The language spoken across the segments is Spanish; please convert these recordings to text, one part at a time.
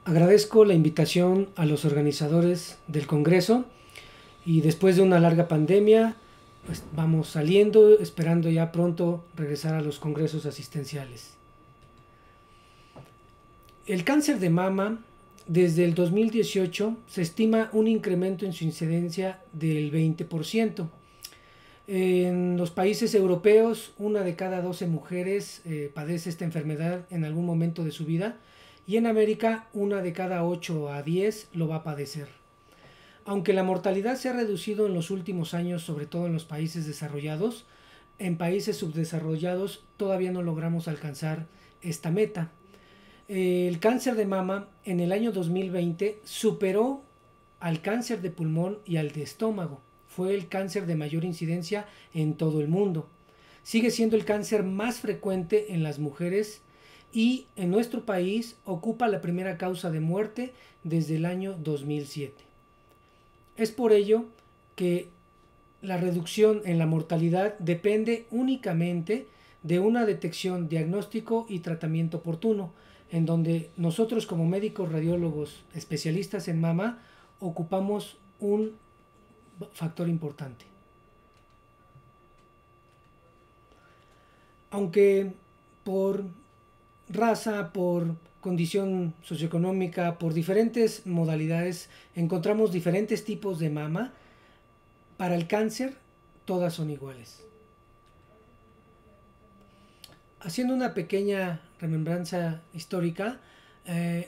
Agradezco la invitación a los organizadores del Congreso y después de una larga pandemia, pues vamos saliendo, esperando ya pronto regresar a los congresos asistenciales. El cáncer de mama, desde el 2018, se estima un incremento en su incidencia del 20%. En los países europeos, una de cada 12 mujeres padece esta enfermedad en algún momento de su vida, y en América una de cada 8 a 10 lo va a padecer. Aunque la mortalidad se ha reducido en los últimos años, sobre todo en los países desarrollados, en países subdesarrollados todavía no logramos alcanzar esta meta. El cáncer de mama en el año 2020 superó al cáncer de pulmón y al de estómago. Fue el cáncer de mayor incidencia en todo el mundo. Sigue siendo el cáncer más frecuente en las mujeres y en nuestro país ocupa la primera causa de muerte desde el año 2007. Es por ello que la reducción en la mortalidad depende únicamente de una detección, diagnóstico y tratamiento oportuno, en donde nosotros como médicos radiólogos especialistas en mama ocupamos un factor importante. Aunque por raza, por condición socioeconómica, por diferentes modalidades, encontramos diferentes tipos de mama, para el cáncer todas son iguales. Haciendo una pequeña remembranza histórica,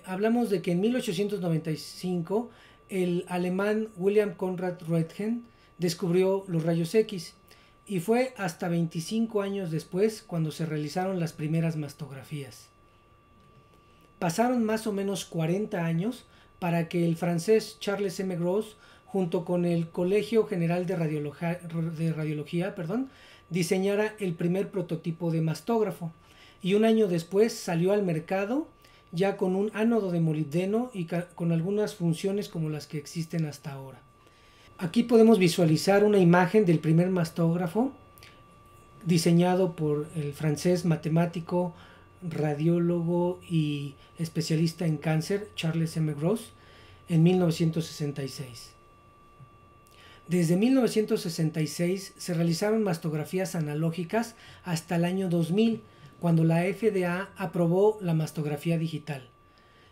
hablamos de que en 1895 el alemán William Conrad Röntgen descubrió los rayos X y fue hasta 25 años después cuando se realizaron las primeras mastografías. Pasaron más o menos 40 años para que el francés Charles M. Gros, junto con el Colegio General de Radiología, diseñara el primer prototipo de mastógrafo, y un año después salió al mercado ya con un ánodo de molibdeno y con algunas funciones como las que existen hasta ahora. Aquí podemos visualizar una imagen del primer mastógrafo diseñado por el francés matemático, radiólogo y especialista en cáncer Charles M. Gros en 1966. Desde 1966 se realizaron mastografías analógicas hasta el año 2000, cuando la FDA aprobó la mastografía digital.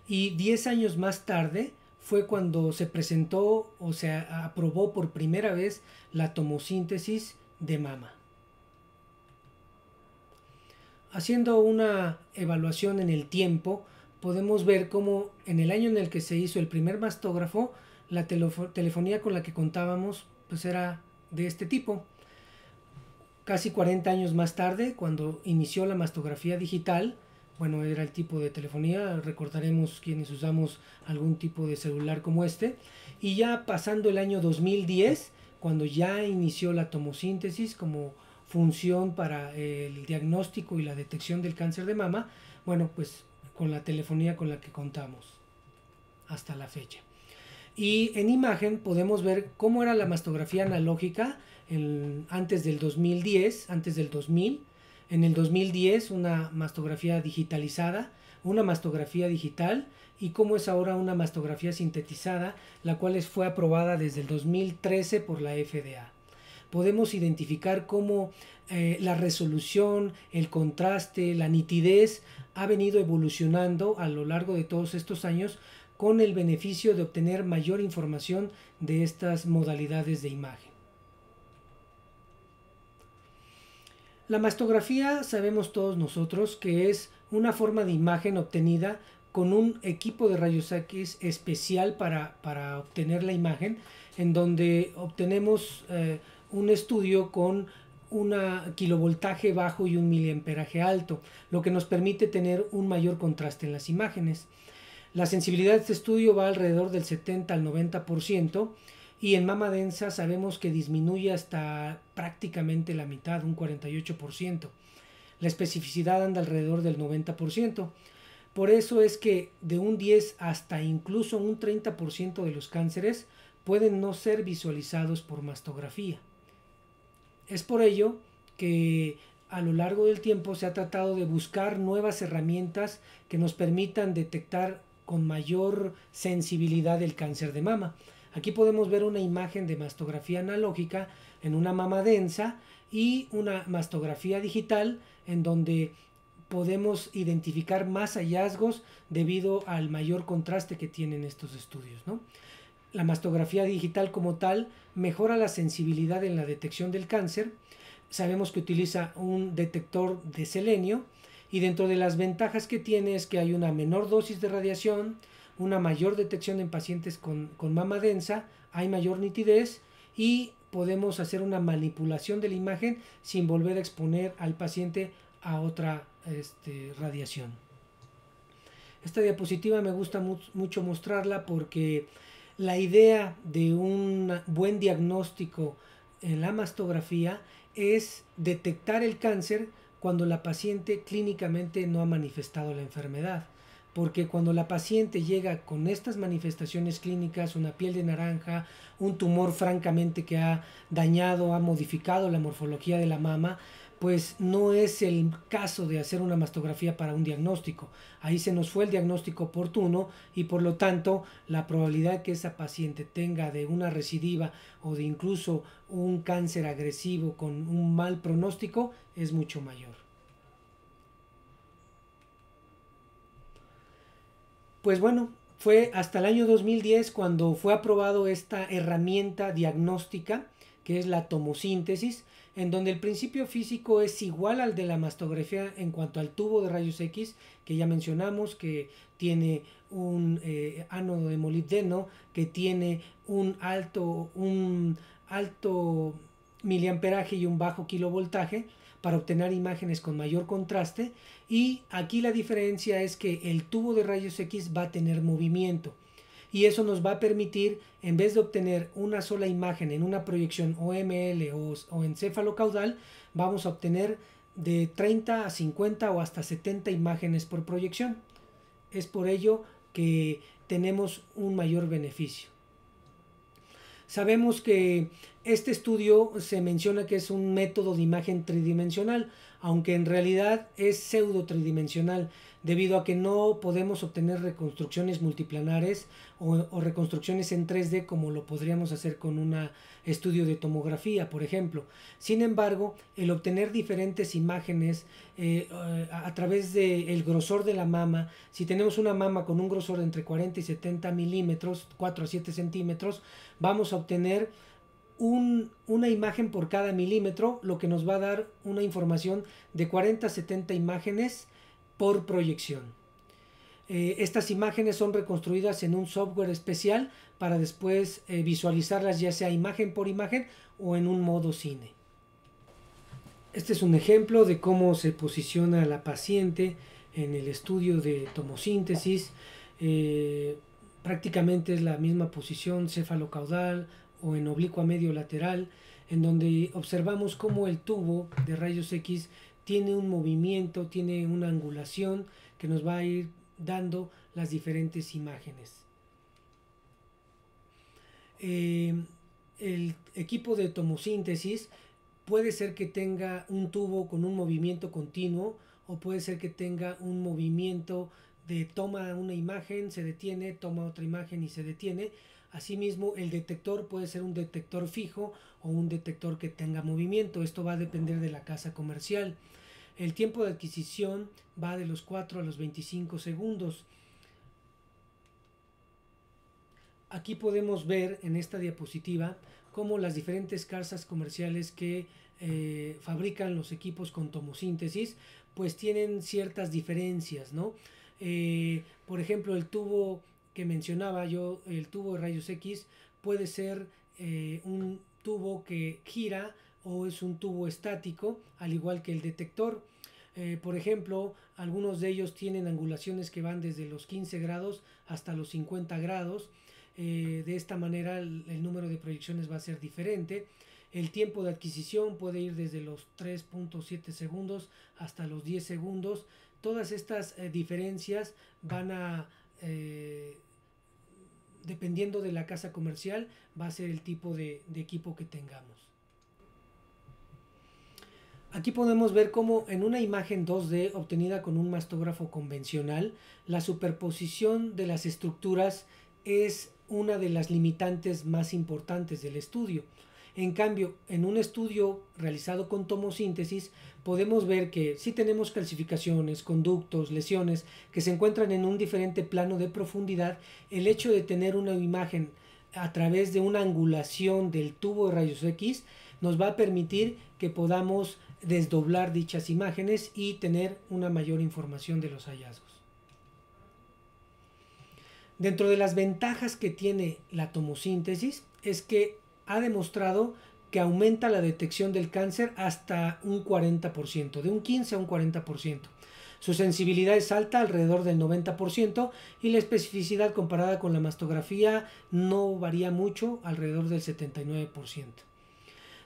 Y 10 años más tarde fue cuando se presentó o se aprobó por primera vez la tomosíntesis de mama. Haciendo una evaluación en el tiempo, podemos ver cómo en el año en el que se hizo el primer mastógrafo, la telefonía con la que contábamos pues era de este tipo. Casi 40 años más tarde, cuando inició la mastografía digital, bueno, era el tipo de telefonía, recordaremos quienes usamos algún tipo de celular como este, y ya pasando el año 2010, cuando ya inició la tomosíntesis como función para el diagnóstico y la detección del cáncer de mama, bueno, pues con la telefonía con la que contamos hasta la fecha. Y en imagen podemos ver cómo era la mastografía analógica antes del 2010, antes del 2000. En el 2010 una mastografía digitalizada, una mastografía digital, y cómo es ahora una mastografía sintetizada, la cual fue aprobada desde el 2013 por la FDA. Podemos identificar cómo la resolución, el contraste, la nitidez ha venido evolucionando a lo largo de todos estos años, con el beneficio de obtener mayor información de estas modalidades de imagen. La mastografía, sabemos todos nosotros que es una forma de imagen obtenida con un equipo de rayos X especial para obtener la imagen, en donde obtenemos un estudio con un kilovoltaje bajo y un miliamperaje alto, lo que nos permite tener un mayor contraste en las imágenes. La sensibilidad de este estudio va alrededor del 70 al 90%, y en mama densa sabemos que disminuye hasta prácticamente la mitad, un 48%. La especificidad anda alrededor del 90%. Por eso es que de un 10 hasta incluso un 30% de los cánceres pueden no ser visualizados por mastografía. Es por ello que a lo largo del tiempo se ha tratado de buscar nuevas herramientas que nos permitan detectar con mayor sensibilidad del cáncer de mama. Aquí podemos ver una imagen de mastografía analógica en una mama densa y una mastografía digital en donde podemos identificar más hallazgos debido al mayor contraste que tienen estos estudios, ¿no? La mastografía digital como tal mejora la sensibilidad en la detección del cáncer. Sabemos que utiliza un detector de selenio y dentro de las ventajas que tiene es que hay una menor dosis de radiación, una mayor detección en pacientes con mama densa, hay mayor nitidez y podemos hacer una manipulación de la imagen sin volver a exponer al paciente a otra radiación. Esta diapositiva me gusta mucho mostrarla porque la idea de un buen diagnóstico en la mastografía es detectar el cáncer cuando la paciente clínicamente no ha manifestado la enfermedad. Porque cuando la paciente llega con estas manifestaciones clínicas, una piel de naranja, un tumor francamente que ha dañado, ha modificado la morfología de la mama, pues no es el caso de hacer una mastografía para un diagnóstico. Ahí se nos fue el diagnóstico oportuno y por lo tanto la probabilidad que esa paciente tenga de una recidiva o de incluso un cáncer agresivo con un mal pronóstico es mucho mayor. Pues bueno, fue hasta el año 2010 cuando fue aprobado esta herramienta diagnóstica que es la tomosíntesis, en donde el principio físico es igual al de la mastografía en cuanto al tubo de rayos X, que ya mencionamos, que tiene un ánodo de molibdeno, que tiene un alto miliamperaje y un bajo kilovoltaje para obtener imágenes con mayor contraste. Y aquí la diferencia es que el tubo de rayos X va a tener movimiento y eso nos va a permitir, en vez de obtener una sola imagen en una proyección OML o encéfalo-caudal, vamos a obtener de 30 a 50 o hasta 70 imágenes por proyección. Es por ello que tenemos un mayor beneficio. Sabemos que este estudio se menciona que es un método de imagen tridimensional, aunque en realidad es pseudo tridimensional, debido a que no podemos obtener reconstrucciones multiplanares o reconstrucciones en 3D como lo podríamos hacer con un estudio de tomografía, por ejemplo. Sin embargo, el obtener diferentes imágenes a través del grosor de la mama, si tenemos una mama con un grosor de entre 40 y 70 milímetros, 4 a 7 centímetros, vamos a obtener una imagen por cada milímetro, lo que nos va a dar una información de 40 a 70 imágenes por proyección. Estas imágenes son reconstruidas en un software especial para después visualizarlas ya sea imagen por imagen o en un modo cine. Este es un ejemplo de cómo se posiciona la paciente en el estudio de tomosíntesis. Prácticamente es la misma posición cefalocaudal o en oblicua medio lateral, en donde observamos cómo el tubo de rayos X tiene un movimiento, tiene una angulación que nos va a ir dando las diferentes imágenes. El equipo de tomosíntesis puede ser que tenga un tubo con un movimiento continuo o puede ser que tenga un movimiento de toma una imagen, se detiene, toma otra imagen y se detiene. Asimismo, el detector puede ser un detector fijo o un detector que tenga movimiento. Esto va a depender de la casa comercial. El tiempo de adquisición va de los 4 a los 25 segundos. Aquí podemos ver en esta diapositiva cómo las diferentes casas comerciales que fabrican los equipos con tomosíntesis pues tienen ciertas diferencias, ¿no? Por ejemplo, el tubo que mencionaba yo, el tubo de rayos X, puede ser un tubo que gira o es un tubo estático, al igual que el detector. Por ejemplo, algunos de ellos tienen angulaciones que van desde los 15 grados hasta los 50 grados. De esta manera el número de proyecciones va a ser diferente. El tiempo de adquisición puede ir desde los 3.7 segundos hasta los 10 segundos. Todas estas diferencias van a, dependiendo de la casa comercial, va a ser el tipo de equipo que tengamos. Aquí podemos ver cómo en una imagen 2D obtenida con un mastógrafo convencional, la superposición de las estructuras es una de las limitantes más importantes del estudio. En cambio, en un estudio realizado con tomosíntesis, podemos ver que si tenemos calcificaciones, conductos, lesiones que se encuentran en un diferente plano de profundidad, el hecho de tener una imagen a través de una angulación del tubo de rayos X nos va a permitir que podamos desdoblar dichas imágenes y tener una mayor información de los hallazgos. Dentro de las ventajas que tiene la tomosíntesis es que ha demostrado que aumenta la detección del cáncer hasta un 40%, de un 15 a un 40%. Su sensibilidad es alta, alrededor del 90%, y la especificidad comparada con la mastografía no varía mucho, alrededor del 79%.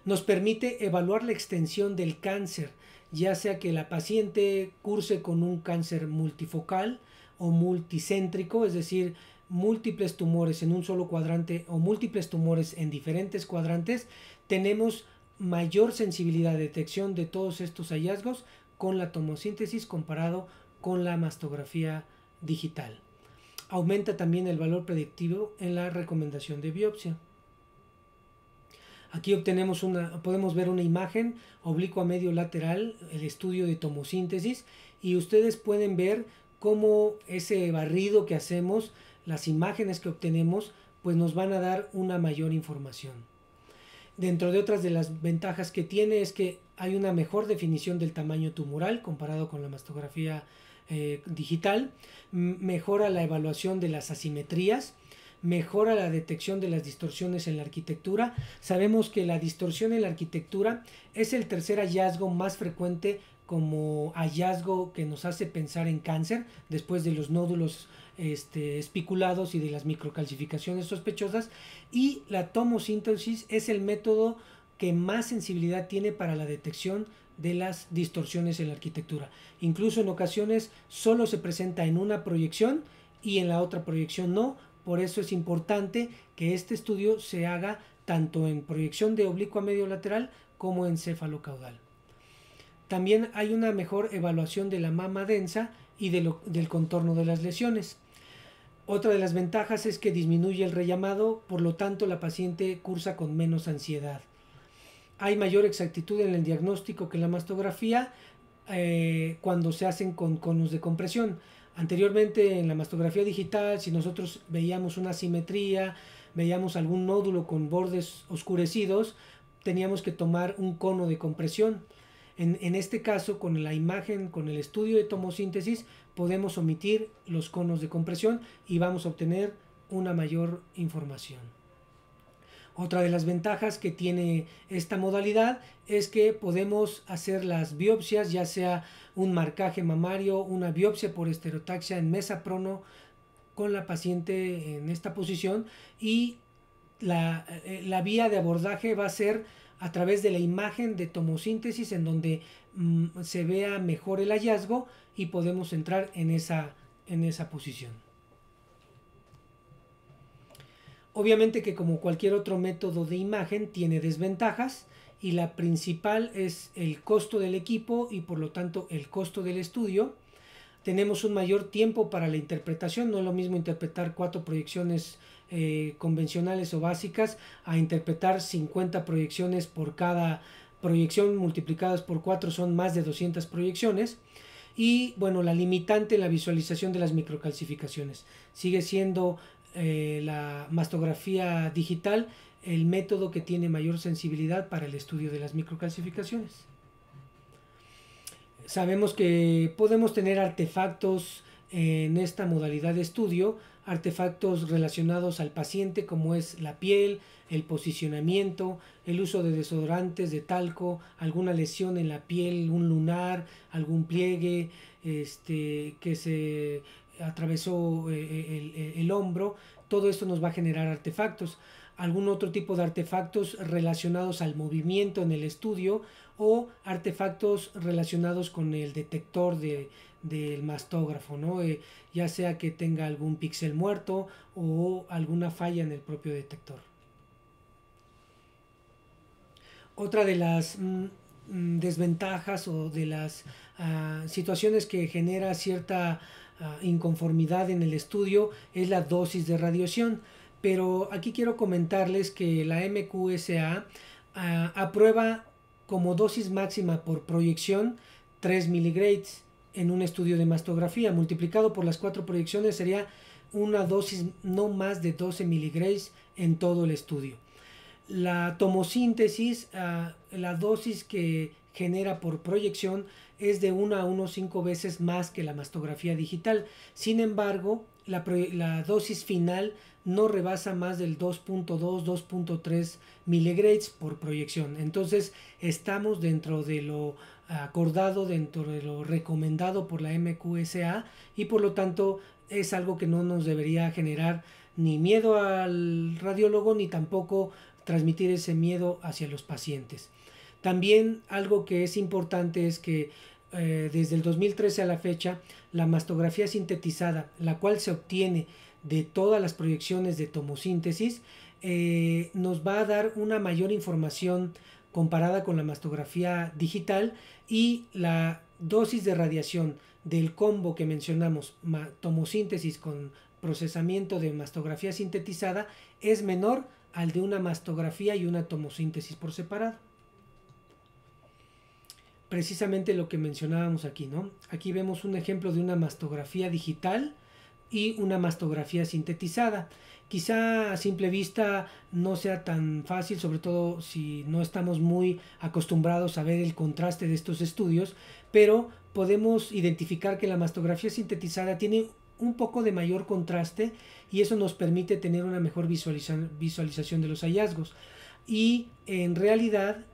Nos permite evaluar la extensión del cáncer, ya sea que la paciente curse con un cáncer multifocal o multicéntrico, es decir, múltiples tumores en un solo cuadrante o múltiples tumores en diferentes cuadrantes. Tenemos mayor sensibilidad de detección de todos estos hallazgos con la tomosíntesis comparado con la mastografía digital. Aumenta también el valor predictivo en la recomendación de biopsia. Aquí podemos ver una imagen oblicua medio lateral, el estudio de tomosíntesis, y ustedes pueden ver cómo ese barrido que hacemos, las imágenes que obtenemos, pues nos van a dar una mayor información. Dentro de otras de las ventajas que tiene es que hay una mejor definición del tamaño tumoral comparado con la mastografía digital, mejora la evaluación de las asimetrías, mejora la detección de las distorsiones en la arquitectura. Sabemos que la distorsión en la arquitectura es el tercer hallazgo más frecuente como hallazgo que nos hace pensar en cáncer, después de los nódulos espiculados y de las microcalcificaciones sospechosas, y la tomosíntesis es el método que más sensibilidad tiene para la detección de las distorsiones en la arquitectura. Incluso en ocasiones solo se presenta en una proyección y en la otra proyección no. Por eso es importante que este estudio se haga tanto en proyección de oblicuo a medio lateral como en cefalocaudal. También hay una mejor evaluación de la mama densa y del contorno de las lesiones. Otra de las ventajas es que disminuye el rellamado, por lo tanto la paciente cursa con menos ansiedad. Hay mayor exactitud en el diagnóstico que en la mastografía cuando se hacen con conos de compresión. Anteriormente en la mastografía digital, si nosotros veíamos una asimetría, veíamos algún nódulo con bordes oscurecidos, teníamos que tomar un cono de compresión. En este caso, con la imagen, con el estudio de tomosíntesis, podemos omitir los conos de compresión y vamos a obtener una mayor información. Otra de las ventajas que tiene esta modalidad es que podemos hacer las biopsias, ya sea un marcaje mamario, una biopsia por estereotaxia en mesa prono con la paciente en esta posición, y la vía de abordaje va a ser a través de la imagen de tomosíntesis, en donde se vea mejor el hallazgo y podemos entrar en esa posición. Obviamente que como cualquier otro método de imagen tiene desventajas, y la principal es el costo del equipo y por lo tanto el costo del estudio. Tenemos un mayor tiempo para la interpretación, no es lo mismo interpretar 4 proyecciones convencionales o básicas a interpretar 50 proyecciones. Por cada proyección multiplicadas por 4 son más de 200 proyecciones. Y bueno, la limitante en la visualización de las microcalcificaciones sigue siendo la mastografía digital el método que tiene mayor sensibilidad para el estudio de las microcalcificaciones. Sabemos que podemos tener artefactos en esta modalidad de estudio, artefactos relacionados al paciente como es la piel, el posicionamiento, el uso de desodorantes, de talco, alguna lesión en la piel, un lunar, algún pliegue que se atravesó el hombro. Todo esto nos va a generar artefactos. Algún otro tipo de artefactos relacionados al movimiento en el estudio, o artefactos relacionados con el detector del mastógrafo, ¿no? Ya sea que tenga algún píxel muerto o alguna falla en el propio detector. Otra de las desventajas o de las situaciones que genera cierta inconformidad en el estudio es la dosis de radiación. Pero aquí quiero comentarles que la MQSA aprueba como dosis máxima por proyección 3 miligrays en un estudio de mastografía. Multiplicado por las 4 proyecciones sería una dosis no más de 12 miligrays en todo el estudio. La tomosíntesis, la dosis que genera por proyección es de 1 a 1,5 veces más que la mastografía digital. Sin embargo, la dosis final no rebasa más del 2.2-2.3 miligrays por proyección. Entonces estamos dentro de lo acordado, dentro de lo recomendado por la MQSA, y por lo tanto es algo que no nos debería generar ni miedo al radiólogo ni tampoco transmitir ese miedo hacia los pacientes. También algo que es importante es que desde el 2013 a la fecha, la mastografía sintetizada, la cual se obtiene de todas las proyecciones de tomosíntesis, nos va a dar una mayor información comparada con la mastografía digital, y la dosis de radiación del combo que mencionamos, tomosíntesis con procesamiento de mastografía sintetizada, es menor al de una mastografía y una tomosíntesis por separado. Precisamente lo que mencionábamos aquí, ¿no? Aquí vemos un ejemplo de una mastografía digital y una mastografía sintetizada. Quizá a simple vista no sea tan fácil, sobre todo si no estamos muy acostumbrados a ver el contraste de estos estudios, pero podemos identificar que la mastografía sintetizada tiene un poco de mayor contraste, y eso nos permite tener una mejor visualización de los hallazgos. Y en realidad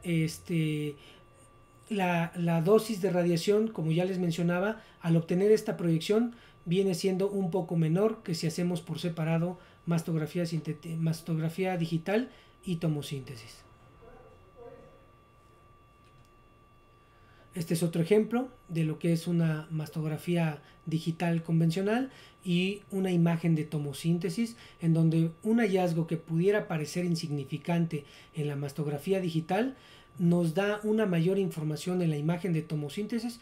la dosis de radiación, como ya les mencionaba, al obtener esta proyección viene siendo un poco menor que si hacemos por separado mastografía digital y tomosíntesis. Este es otro ejemplo de lo que es una mastografía digital convencional y una imagen de tomosíntesis, en donde un hallazgo que pudiera parecer insignificante en la mastografía digital nos da una mayor información en la imagen de tomosíntesis.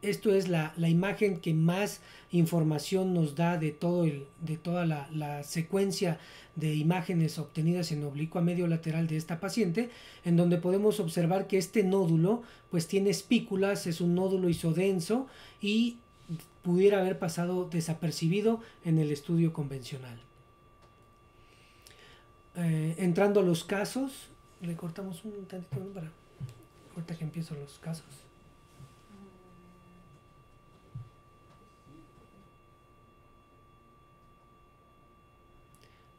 Esto es la imagen que más información nos da de toda la secuencia de imágenes obtenidas en oblicua medio lateral de esta paciente, en donde podemos observar que este nódulo pues tiene espículas, es un nódulo isodenso y pudiera haber pasado desapercibido en el estudio convencional. Entrando a los casos, le cortamos un tantito para ahorita que empiezo los casos.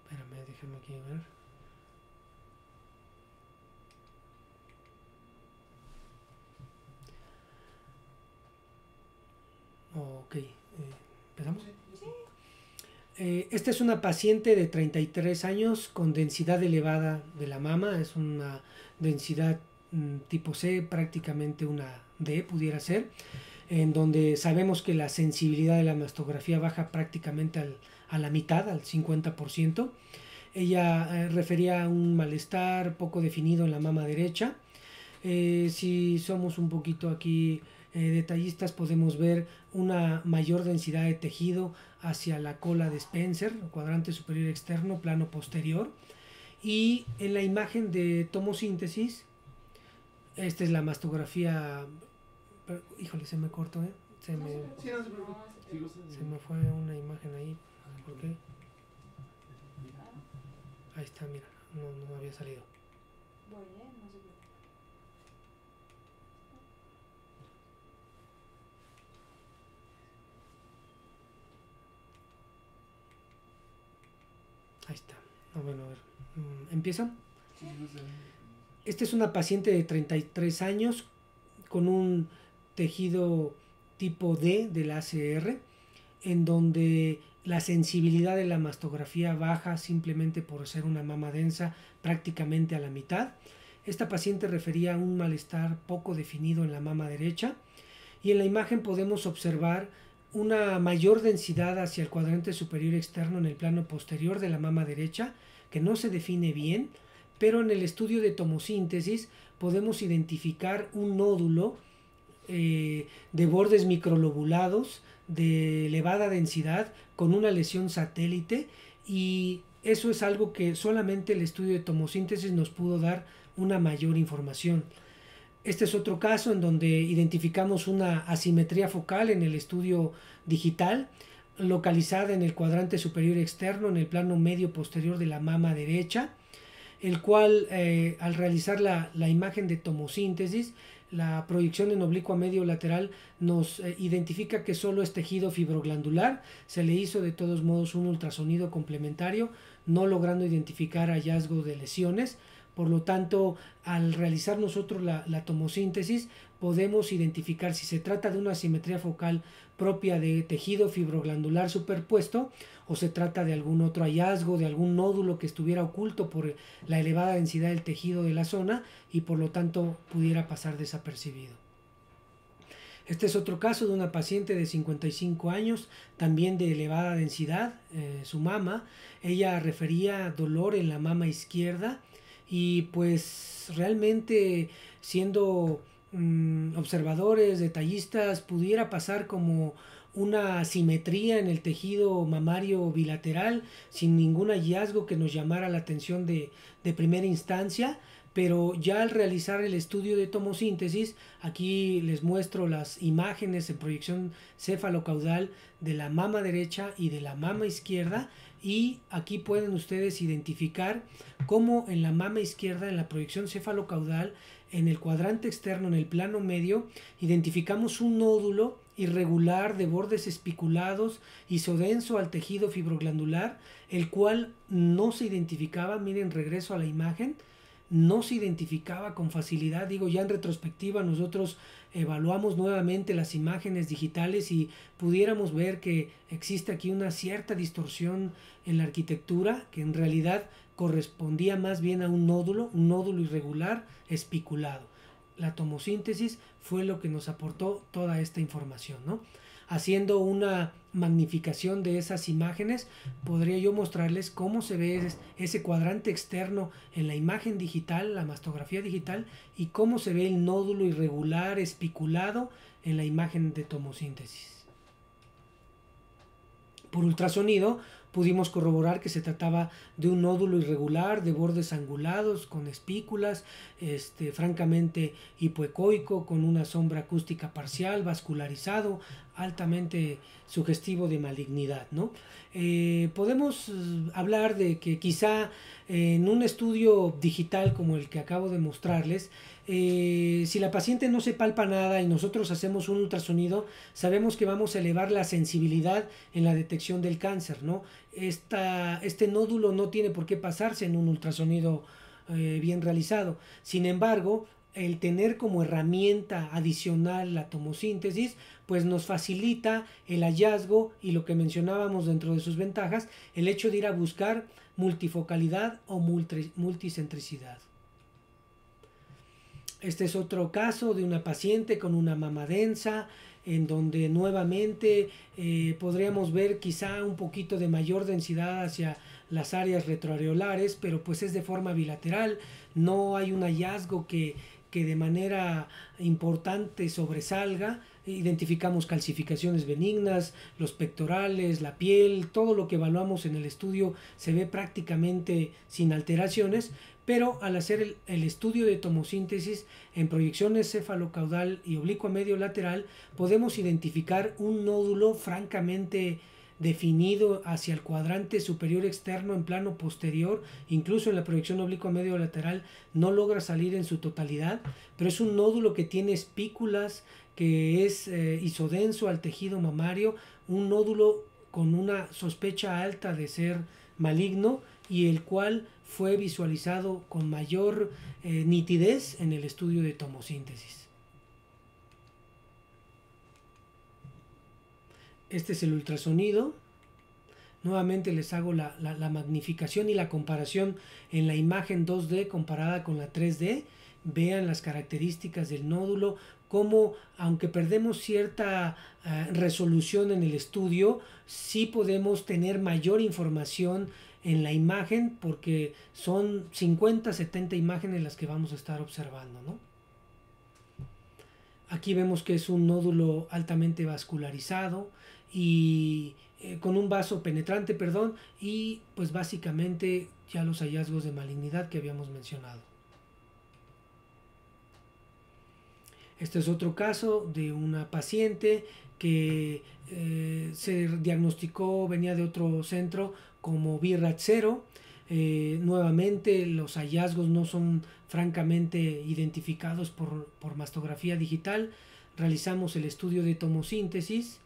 Déjame aquí ver. Ok, ¿empezamos? Sí. Esta es una paciente de 33 años con densidad elevada de la mama. Es una densidad tipo C, prácticamente una D pudiera ser, en donde sabemos que la sensibilidad de la mastografía baja prácticamente a la mitad, al 50%. Ella refería un malestar poco definido en la mama derecha. Si somos un poquito aquí detallistas, podemos ver una mayor densidad de tejido hacia la cola de Spencer, cuadrante superior externo, plano posterior. Y en la imagen de tomosíntesis, esta es la mastografía. Híjole, se me cortó, se me fue una imagen ahí. ¿Por qué? Ahí está, mira, no había salido. Voy, no sé qué. Ahí está. Bueno, a ver. ¿Empiezo? Sí, no sé. Esta es una paciente de 33 años con un tejido tipo D del ACR, en donde la sensibilidad de la mastografía baja simplemente por ser una mama densa prácticamente a la mitad. Esta paciente refería un malestar poco definido en la mama derecha, y en la imagen podemos observar una mayor densidad hacia el cuadrante superior externo en el plano posterior de la mama derecha, que no se define bien, pero en el estudio de tomosíntesis podemos identificar un nódulo de bordes microlobulados de elevada densidad con una lesión satélite, y eso es algo que solamente el estudio de tomosíntesis nos pudo dar una mayor información. Este es otro caso en donde identificamos una asimetría focal en el estudio digital, localizada en el cuadrante superior externo en el plano medio posterior de la mama derecha, el cual al realizar la imagen de tomosíntesis, la proyección en oblicuo a medio lateral nos identifica que solo es tejido fibroglandular. Se le hizo de todos modos un ultrasonido complementario, no logrando identificar hallazgo de lesiones. Por lo tanto, al realizar nosotros la tomosíntesis, podemos identificar si se trata de una asimetría focal propia de tejido fibroglandular superpuesto, o se trata de algún otro hallazgo, de algún nódulo que estuviera oculto por la elevada densidad del tejido de la zona y por lo tanto pudiera pasar desapercibido. Este es otro caso de una paciente de 55 años, también de elevada densidad, su mama. Ella refería dolor en la mama izquierda, y pues realmente, siendo observadores, detallistas, pudiera pasar como una asimetría en el tejido mamario bilateral sin ningún hallazgo que nos llamara la atención de primera instancia. Pero ya al realizar el estudio de tomosíntesis, aquí les muestro las imágenes en proyección cefalocaudal de la mama derecha y de la mama izquierda, y aquí pueden ustedes identificar cómo en la mama izquierda, en la proyección cefalocaudal, en el cuadrante externo, en el plano medio, identificamos un nódulo irregular de bordes espiculados isodenso al tejido fibroglandular, el cual no se identificaba, miren, regreso a la imagen, no se identificaba con facilidad. Digo, ya en retrospectiva nosotros evaluamos nuevamente las imágenes digitales y pudiéramos ver que existe aquí una cierta distorsión en la arquitectura, que en realidad correspondía más bien a un nódulo irregular espiculado. La tomosíntesis fue lo que nos aportó toda esta información, ¿no? Haciendo una magnificación de esas imágenes, podría yo mostrarles cómo se ve ese cuadrante externo en la imagen digital, la mastografía digital, y cómo se ve el nódulo irregular espiculado en la imagen de tomosíntesis. Por ultrasonido pudimos corroborar que se trataba de un nódulo irregular de bordes angulados con espículas, francamente hipoecoico, con una sombra acústica parcial, vascularizado, altamente sugestivo de malignidad, ¿no? Podemos hablar de que quizá en un estudio digital como el que acabo de mostrarles, si la paciente no se palpa nada y nosotros hacemos un ultrasonido, sabemos que vamos a elevar la sensibilidad en la detección del cáncer, ¿no? Este nódulo no tiene por qué pasarse en un ultrasonido bien realizado. Sin embargo, el tener como herramienta adicional la tomosíntesis, pues nos facilita el hallazgo y lo que mencionábamos dentro de sus ventajas, el hecho de ir a buscar multifocalidad o multicentricidad. Este es otro caso de una paciente con una mama densa, en donde nuevamente podríamos ver quizá un poquito de mayor densidad hacia las áreas retroareolares, pero pues es de forma bilateral, no hay un hallazgo que de manera importante sobresalga. Identificamos calcificaciones benignas, los pectorales, la piel, todo lo que evaluamos en el estudio se ve prácticamente sin alteraciones, pero al hacer el estudio de tomosíntesis en proyecciones cefalocaudal y oblicuo medio lateral, podemos identificar un nódulo francamente definido hacia el cuadrante superior externo en plano posterior. Incluso en la proyección oblicuo medio lateral no logra salir en su totalidad, pero es un nódulo que tiene espículas, que es isodenso al tejido mamario, un nódulo con una sospecha alta de ser maligno, y el cual fue visualizado con mayor nitidez en el estudio de tomosíntesis. Este es el ultrasonido. Nuevamente les hago la magnificación y la comparación en la imagen 2D comparada con la 3D. Vean las características del nódulo, como aunque perdemos cierta resolución en el estudio, sí podemos tener mayor información en la imagen, porque son 50, 70 imágenes las que vamos a estar observando, ¿no? Aquí vemos que es un nódulo altamente vascularizado y con un vaso penetrante, perdón, y pues básicamente ya los hallazgos de malignidad que habíamos mencionado. Este es otro caso de una paciente que se diagnosticó, venía de otro centro como BRAF 0. Nuevamente los hallazgos no son francamente identificados por mastografía digital. Realizamos el estudio de tomosíntesis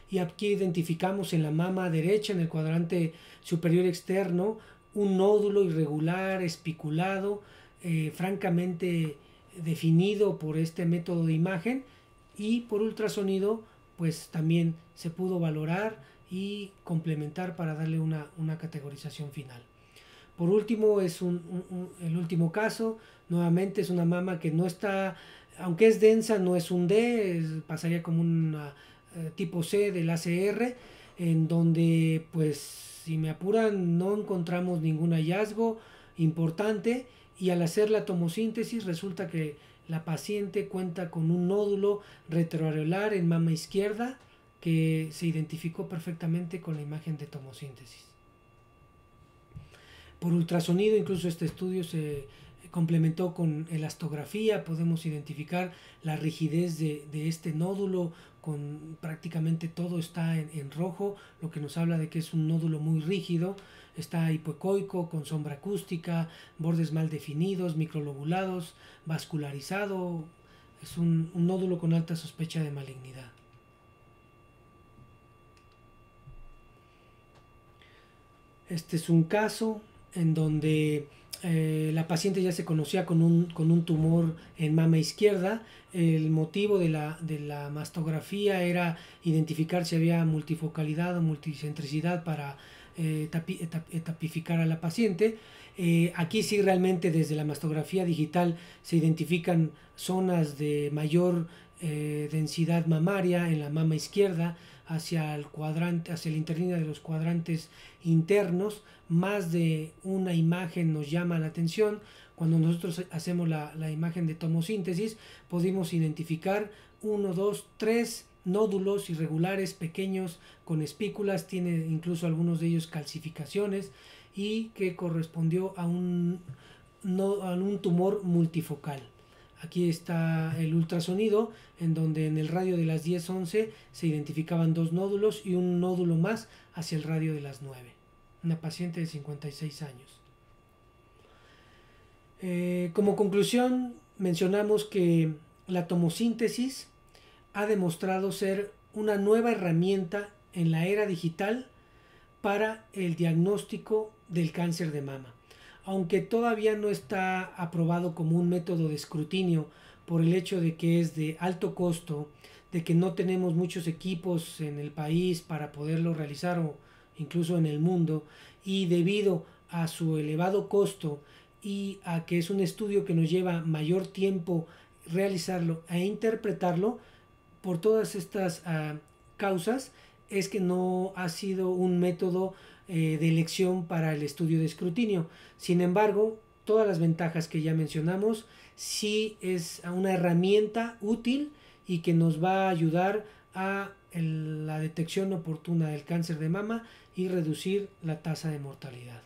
y aquí identificamos en la mama derecha, en el cuadrante superior externo, un nódulo irregular, espiculado, francamente definido por este método de imagen, y por ultrasonido pues también se pudo valorar y complementar para darle una categorización final. Por último, es el último caso, nuevamente es una mama que no está, aunque es densa, no es un D, pasaría como una tipo C del ACR, en donde pues si me apuran no encontramos ningún hallazgo importante, y al hacer la tomosíntesis resulta que la paciente cuenta con un nódulo retroareolar en mama izquierda que se identificó perfectamente con la imagen de tomosíntesis. Por ultrasonido, incluso este estudio se complementó con elastografía, podemos identificar la rigidez de este nódulo, con prácticamente todo está en rojo, lo que nos habla de que es un nódulo muy rígido. Está hipoecoico, con sombra acústica, bordes mal definidos, microlobulados, vascularizado. Es un nódulo con alta sospecha de malignidad. Este es un caso en donde la paciente ya se conocía con un tumor en mama izquierda. El motivo de la mastografía era identificar si había multifocalidad o multicentricidad para etapificar a la paciente. Aquí sí realmente desde la mastografía digital se identifican zonas de mayor densidad mamaria en la mama izquierda, hacia el cuadrante, hacia la interlínea de los cuadrantes internos. Más de una imagen nos llama la atención. Cuando nosotros hacemos la imagen de tomosíntesis, podemos identificar 1, 2, 3 nódulos irregulares pequeños con espículas, tiene incluso algunos de ellos calcificaciones, y que correspondió a un tumor multifocal. Aquí está el ultrasonido, en donde en el radio de las 10-11 se identificaban 2 nódulos y un nódulo más hacia el radio de las 9. Una paciente de 56 años. Como conclusión, mencionamos que la tomosíntesis ha demostrado ser una nueva herramienta en la era digital para el diagnóstico del cáncer de mama. Aunque todavía no está aprobado como un método de escrutinio por el hecho de que es de alto costo, de que no tenemos muchos equipos en el país para poderlo realizar o incluso en el mundo, y debido a su elevado costo y a que es un estudio que nos lleva mayor tiempo realizarlo e interpretarlo, por todas estas causas es que no ha sido un método de elección para el estudio de escrutinio. Sin embargo, todas las ventajas que ya mencionamos, sí es una herramienta útil y que nos va a ayudar a la detección oportuna del cáncer de mama y reducir la tasa de mortalidad.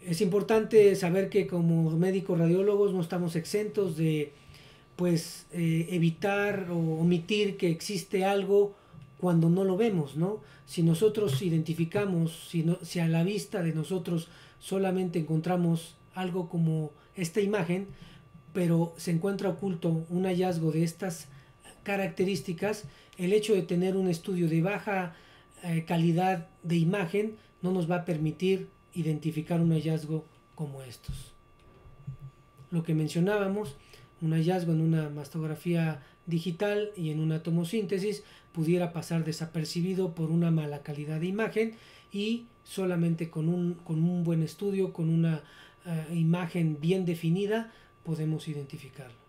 Es importante saber que como médicos radiólogos no estamos exentos de evitar o omitir que existe algo cuando no lo vemos, ¿no? Si nosotros identificamos, si a la vista de nosotros solamente encontramos algo como esta imagen, pero se encuentra oculto un hallazgo de estas características, el hecho de tener un estudio de baja calidad de imagen no nos va a permitir identificar un hallazgo como estos. Lo que mencionábamos, un hallazgo en una mastografía digital y en una tomosíntesis pudiera pasar desapercibido por una mala calidad de imagen, y solamente con un buen estudio, con una imagen bien definida, podemos identificarlo.